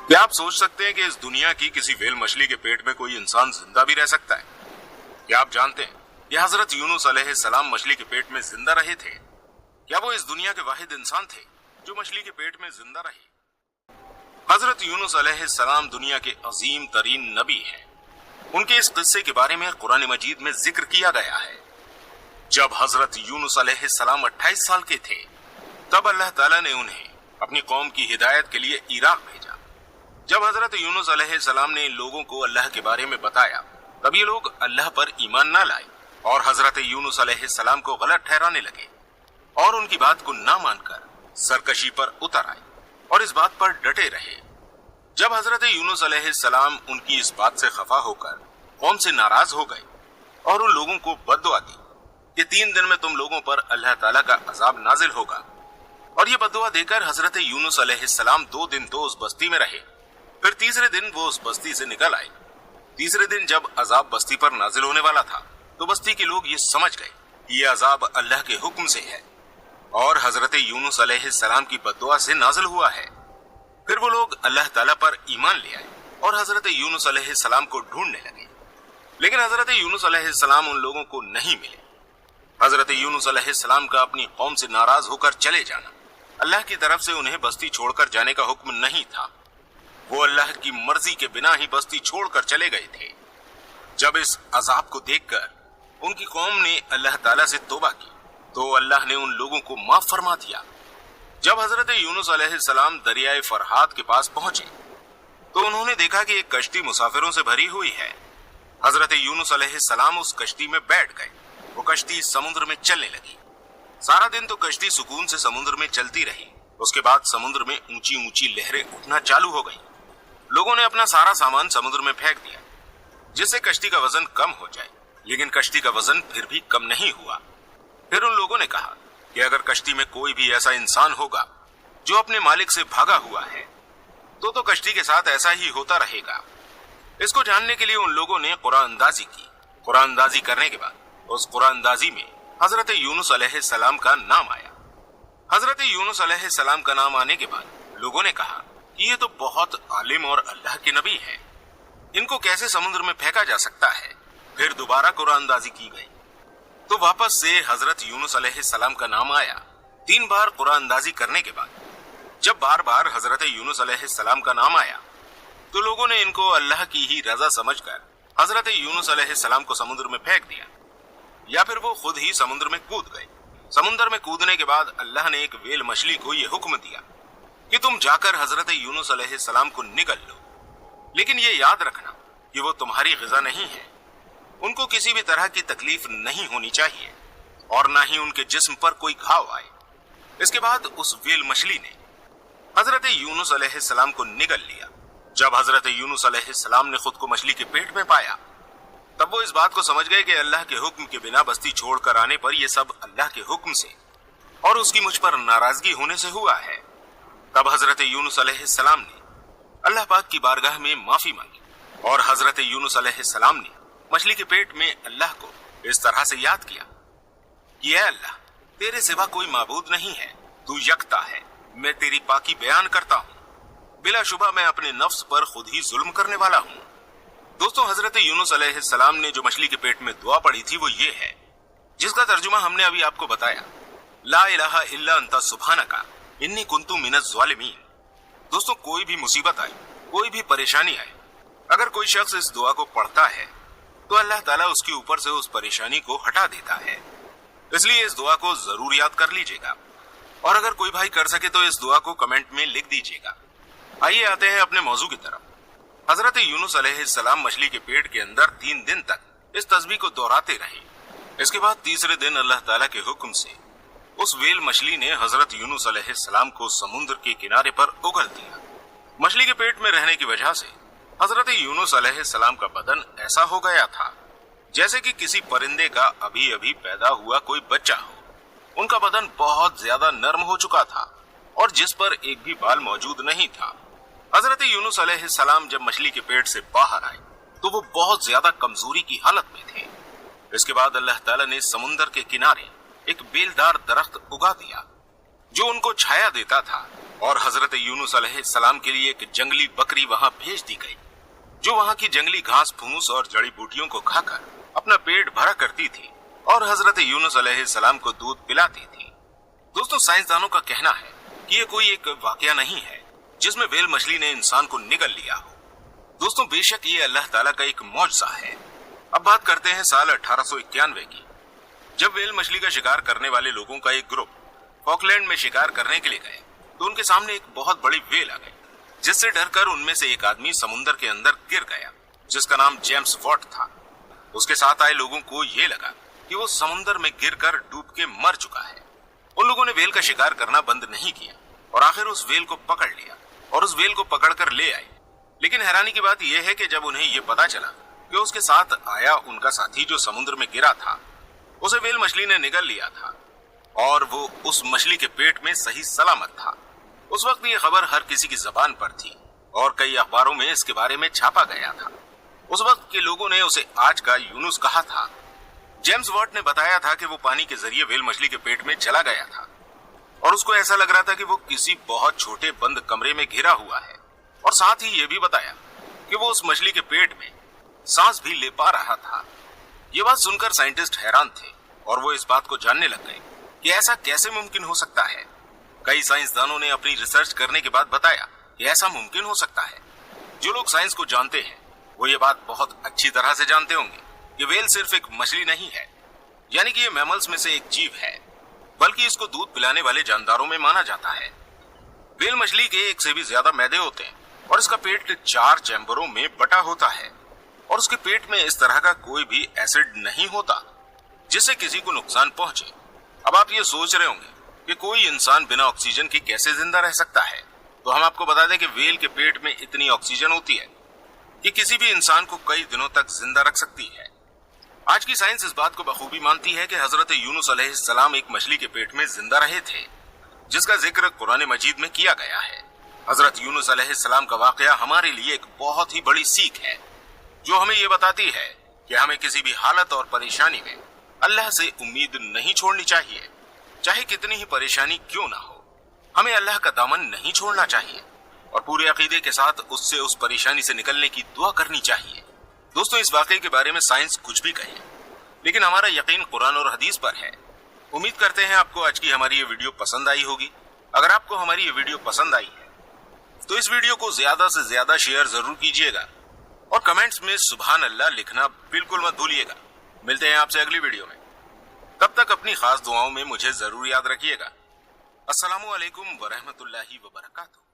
क्या आप सोच सकते हैं कि इस दुनिया की किसी व्हेल मछली के पेट में कोई इंसान जिंदा भी रह सकता है? क्या आप जानते हैं कि हजरत यूनुस अलैहिस्सलाम मछली के पेट में जिंदा रहे थे? क्या वो इस दुनिया के वाहिद इंसान थे जो मछली के पेट में जिंदा रहे? हजरत यूनुस अलैहिस्सलाम दुनिया के अजीम तरीन नबी हैं। उनके इस किस्से के बारे में कुरान मजीद में जिक्र किया गया है। जब हजरत यूनुस अलैहिस्सलाम 28 साल के थे, तब अल्लाह ताला ने उन्हें अपनी कौम की हिदायत के लिए इराक भेजा। जब हजरत यूनुस अलैहिस्सलाम ने इन लोगों को अल्लाह के बारे में बताया, तब ये लोग अल्लाह पर ईमान न लाए और हजरत यूनुस अलैहिस्सलाम को गलत ठहराने लगे और उनकी बात को ना मानकर सरकशी पर उतर आए और इस बात पर डटे रहे। जब हजरत यूनुस अलैहिस्सलाम उनकी इस बात से खफा होकर कौम से नाराज हो गए और उन लोगों को बद्दुआ दी कि 3 दिन में तुम लोगों पर अल्लाह ताला का अजाब नाजिल होगा, और ये बद्दुआ देकर हजरत यूनुस अलैहिस्सलाम 2 दिन तो उस बस्ती में रहे। फिर तीसरे दिन वो उस बस्ती से निकल आए। तीसरे दिन जब अजाब बस्ती पर नाजिल होने वाला था, तो बस्ती के लोग ये समझ गए कि ये अजाब अल्लाह के हुक्म से है और हजरत यूनुस अलैहिस्सलाम की बद्दुआ से नाजिल हुआ है। फिर वो लोग अल्लाह ताला पर ईमान ले आए और हजरत यूनुस अलैहिस्सलाम को ढूंढने लगे, लेकिन हजरत यूनुस अलैहिस्सलाम उन लोगों को नहीं मिले। हजरत यूनुस अलैहिस्सलाम का अपनी कौम से नाराज होकर चले जाना, अल्लाह की तरफ से उन्हें बस्ती छोड़कर जाने का हुक्म नहीं था। वो अल्लाह की मर्जी के बिना ही बस्ती छोड़कर चले गए थे। जब इस अजाब को देखकर उनकी कौम ने अल्लाह ताला से तौबा की, तो अल्लाह ने उन लोगों को माफ फरमा दिया। जब हजरत यूनुस अलैहिस्सलाम दरियाए फरहाद के पास पहुंचे, तो उन्होंने देखा कि एक कश्ती मुसाफिरों से भरी हुई है। हजरत यूनुस अलैहिस्सलाम उस कश्ती में बैठ गए। वो कश्ती समुद्र में चलने लगी। सारा दिन तो कश्ती सुकून से समुद्र में चलती रही। उसके बाद समुद्र में ऊंची ऊंची लहरें उठना चालू हो गई। लोगों ने अपना सारा सामान समुद्र में फेंक दिया, जिससे कश्ती का वजन कम हो जाए, लेकिन कश्ती का वजन फिर भी कम नहीं हुआ। फिर उन लोगों ने कहा कि अगर कश्ती में कोई भी ऐसा इंसान होगा जो अपने मालिक से भागा हुआ है, तो कश्ती के साथ ऐसा ही होता रहेगा। इसको जानने के लिए उन लोगों ने कुरान अंदाजी की। कुरान अंदाजी करने के बाद उस कुरान अंदाजी में हजरत यूनुस अलैहिस्सलाम का नाम आया। हजरत यूनुस अलैहिस्सलाम का नाम आने के बाद लोगों ने कहा कि ये तो बहुत आलिम और अल्लाह के नबी हैं, इनको कैसे समुद्र में फेंका जा सकता है। फिर दोबारा कुरान अंदाजी की गई, तो वापस से हजरत यूनुस अलैहिस्सलाम का नाम आया। 3 बार कुरान अंदाजी करने के बाद जब बार बार हजरत यूनुस अलैहिस्सलाम का नाम आया, तो लोगों ने इनको अल्लाह की ही रजा समझकर हजरत यूनुस अलैहिस्सलाम को समुद्र में फेंक दिया, या फिर वो खुद ही समुद्र में कूद गए। समुद्र में कूदने के बाद अल्लाह ने एक व्हेल मछली को ये हुक्म दिया कि तुम जाकर हजरत यूनुस अलैहिस्सलाम को निगल लो, लेकिन ये याद रखना कि वो तुम्हारी ग़िज़ा नहीं है। उनको किसी भी तरह की तकलीफ नहीं होनी चाहिए और ना ही उनके जिस्म पर कोई घाव आए। इसके बाद उस व्हेल मछली ने हजरत यूनुस अलैहिस्सलाम को निगल लिया। जब हजरत यूनुस अलैहिस्सलाम ने खुद को मछली के पेट में पाया, तब वो इस बात को समझ गए कि अल्लाह के हुक्म के बिना बस्ती छोड़कर आने पर यह सब अल्लाह के हुक्म से और उसकी मुझ पर नाराजगी होने से हुआ है। तब हजरत यूनुस अलैहिस्सलाम ने अल्लाह पाक की बारगाह में माफी मांगी और हजरत यूनुस अलैहिस्सलाम ने मछली के पेट में अल्लाह को इस तरह से याद किया कि ऐ अल्लाह, तेरे सिवा कोई माबूद नहीं है, तू यकता है, मैं तेरी पाकी बयान करता हूँ। बिलाशुबा मैं अपने नफ्स पर खुद ही जुल्म करने वाला हूँ। दोस्तों, हजरत यूनुस अलैहिस्सलाम ने जो मछली के पेट में दुआ पड़ी थी वो ये है, जिसका तर्जुमा हमने अभी आपको बताया, ला इलाहा इल्ला अंता सुब्हानका इन्नी कुन्तु मिनज़ ज़ालिमीन। दोस्तों, कोई भी मुसीबत आए, कोई भी परेशानी आए, अगर कोई शख्स इस दुआ को पढ़ता है तो अल्लाह ताला उसके ऊपर से उस परेशानी को हटा देता है। इसलिए इस दुआ को जरूर याद कर लीजिएगा, और अगर कोई भाई कर सके तो इस दुआ को कमेंट में लिख दीजिएगा। आइए आते हैं अपने मौजू की तरफ। हजरत यूनुस अलैहिस्सलाम मछली के पेट के अंदर 3 दिन तक इस तस्बीह को दोहराते रहे। इसके बाद तीसरे दिन अल्लाह ताला के हुक्म से उस व्हेल मछली ने हजरत यूनुस अलैहिस्सलाम को समुद्र के किनारे पर उगल दिया। मछली के पेट में रहने की वजह से हजरत यूनुस अलैहिस्सलाम का बदन ऐसा हो गया था जैसे कि किसी परिंदे का अभी अभी पैदा हुआ कोई बच्चा हो। उनका बदन बहुत ज्यादा नर्म हो चुका था और जिस पर एक भी बाल मौजूद नहीं था। हजरत यूनुस अलैहिस्सलाम जब मछली के पेट से बाहर आए तो वो बहुत ज्यादा कमजोरी की हालत में थे। इसके बाद अल्लाह ताला ने समुंदर के किनारे एक बेलदार दरख्त उगा दिया जो उनको छाया देता था, और हजरत यूनुस अलैहिस्सलाम के लिए एक जंगली बकरी वहां भेज दी गई, जो वहां की जंगली घास फूस और जड़ी बूटियों को खाकर अपना पेट भरा करती थी और हजरत यूनुस अलैहिस्सलाम को दूध पिलाती थी। दोस्तों, साइंसदानों का कहना है कि ये कोई एक वाकया नहीं है जिसमें व्हेल मछली ने इंसान को निगल लिया हो। दोस्तों, बेशक ये अल्लाह ताला का एक मौजज़ा है। अब बात करते हैं साल 1891 की, जब व्हेल मछली का शिकार करने वाले लोगों का एक ग्रुप फॉकलैंड में शिकार करने के लिए गए तो उनके सामने एक बहुत बड़ी व्हेल आ गई, जिससे डरकर उनमें से एक आदमी समुद्र के अंदर गिर गया, जिसका नाम जेम्स वॉट था। उसके साथ आए लोगों को ये लगा कि वो समुद्र में गिरकर डूब के मर चुका है। उन लोगों ने व्हेल का शिकार करना बंद नहीं किया और आखिर उस व्हेल को पकड़ लिया और उस व्हेल को पकड़कर ले आए। लेकिन हैरानी की बात यह है कि जब उन्हें ये पता चला कि उसके साथ आया उनका साथी जो समुद्र में गिरा था, उसे व्हेल मछली ने निगल लिया था और वो उस मछली के पेट में सही सलामत था। उस वक्त ये खबर हर किसी की जबान पर थी और कई अखबारों में इसके बारे में छापा गया था। उस वक्त के लोगों ने उसे आज का यूनुस कहा था। जेम्स वॉट ने बताया था कि वो पानी के जरिए व्हेल मछली के पेट में चला गया था और उसको ऐसा लग रहा था कि वो किसी बहुत छोटे बंद कमरे में घिरा हुआ है, और साथ ही ये भी बताया कि वो उस मछली के पेट में सांस भी ले पा रहा था। ये बात सुनकर साइंटिस्ट हैरान थे और वो इस बात को जानने लग गए कि ऐसा कैसे मुमकिन हो सकता है। कई साइंसदानों ने अपनी रिसर्च करने के बाद बताया कि ऐसा मुमकिन हो सकता है। जो लोग साइंस को जानते हैं वो ये बात बहुत अच्छी तरह से जानते होंगे कि व्हेल सिर्फ एक मछली नहीं है, यानी कि ये मैमल्स में से एक जीव है, बल्कि इसको दूध पिलाने वाले जानदारों में माना जाता है। व्हेल मछली के एक से भी ज्यादा मैदे होते हैं और इसका पेट 4 चैम्बरों में बटा होता है और उसके पेट में इस तरह का कोई भी एसिड नहीं होता जिससे किसी को नुकसान पहुंचे। अब आप ये सोच रहे होंगे कि कोई इंसान बिना ऑक्सीजन के कैसे जिंदा रह सकता है, तो हम आपको बता दें कि व्हेल के पेट में इतनी ऑक्सीजन होती है कि किसी भी इंसान को कई दिनों तक जिंदा रख सकती है। आज की साइंस इस बात को बखूबी मानती है कि हजरत यूनुस अलैहिस्सलाम एक मछली के पेट में जिंदा रहे थे, जिसका जिक्र कुरान मजीद में किया गया है। हजरत यूनुस अलैहिस्सलाम का वाकया हमारे लिए एक बहुत ही बड़ी सीख है, जो हमें ये बताती है कि हमें किसी भी हालत और परेशानी में अल्लाह से उम्मीद नहीं छोड़नी चाहिए। चाहे कितनी ही परेशानी क्यों ना हो, हमें अल्लाह का दामन नहीं छोड़ना चाहिए और पूरे अकीदे के साथ उससे उस परेशानी से निकलने की दुआ करनी चाहिए। दोस्तों, इस वाकये के बारे में साइंस कुछ भी कहे, लेकिन हमारा यकीन कुरान और हदीस पर है। उम्मीद करते हैं आपको आज की हमारी ये वीडियो पसंद आई होगी। अगर आपको हमारी ये वीडियो पसंद आई है तो इस वीडियो को ज्यादा से ज्यादा शेयर जरूर कीजिएगा और कमेंट्स में सुभान अल्लाह लिखना बिल्कुल मत भूलिएगा। मिलते हैं आपसे अगली वीडियो में, तब तक अपनी खास दुआओं में मुझे जरूर याद रखिएगा। अस्सलामु अलैकुम व रहमतुल्लाहि व बरकातुहू।